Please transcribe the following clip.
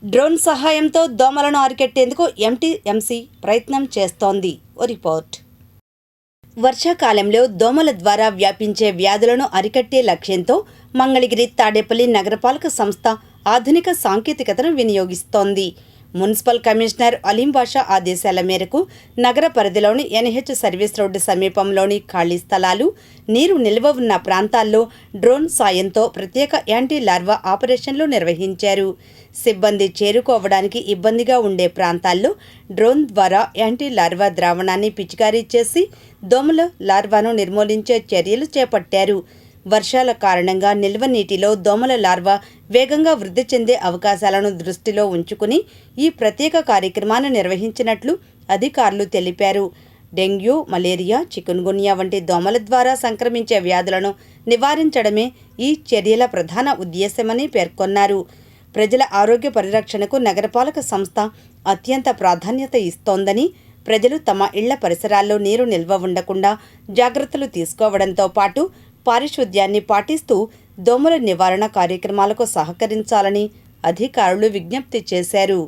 Drone సహాయంతో దోమలను అరికట్టేందుకు MTMC ప్రయత్నం చేస్తోంది. ఓ రిపోర్ట్. వర్షాకాలంలో దోమల ద్వారా వ్యాపించే వ్యాధులను అరికట్టే లక్ష్యంతో మంగళగిరి తాడేపల్లి నగరపాలక సంస్థ ఆధునిక సాంకేతికతను వినియోగిస్తోంది. మున్సిపల్ కమిషనర్ అలీం బాషా ఆదేశాల మేరకు నగర పరిధిలోని ఎన్హెచ్ సర్వీస్ రోడ్డు సమీపంలోని ఖాళీ స్థలాలు, నీరు నిల్వ ఉన్న ప్రాంతాల్లో డ్రోన్ సాయంతో ప్రత్యేక యాంటీ లార్వా ఆపరేషన్లు నిర్వహించారు. సిబ్బంది చేరుకోవడానికి ఇబ్బందిగా ఉండే ప్రాంతాల్లో డ్రోన్ ద్వారా యాంటీ లార్వా ద్రావణాన్ని పిచికారీ చేసి దోమల లార్వాను నిర్మూలించే చర్యలు చేపట్టారు. వర్షాల కారణంగా నిల్వ నీటిలో దోమల లార్వా వేగంగా వృద్ధి చెందే అవకాశాలను దృష్టిలో ఉంచుకుని ఈ ప్రత్యేక కార్యక్రమాన్ని నిర్వహించినట్లు అధికారులు తెలిపారు. డెంగ్యూ, మలేరియా, చికున్గున్యా వంటి దోమల ద్వారా సంక్రమించే వ్యాధులను నివారించడమే ఈ చర్యల ప్రధాన ఉద్దేశమని పేర్కొన్నారు. ప్రజల ఆరోగ్య పరిరక్షణకు నగరపాలక సంస్థ అత్యంత ప్రాధాన్యత ఇస్తోందని, ప్రజలు తమ ఇళ్ల పరిసరాల్లో నీరు నిల్వ ఉండకుండా జాగ్రత్తలు తీసుకోవడంతో పాటు పారిశుద్ధ్యాన్ని పాటిస్తూ దోమల నివారణ కార్యక్రమాలకు సహకరించాలని అధికారులు విజ్ఞప్తి చేశారు.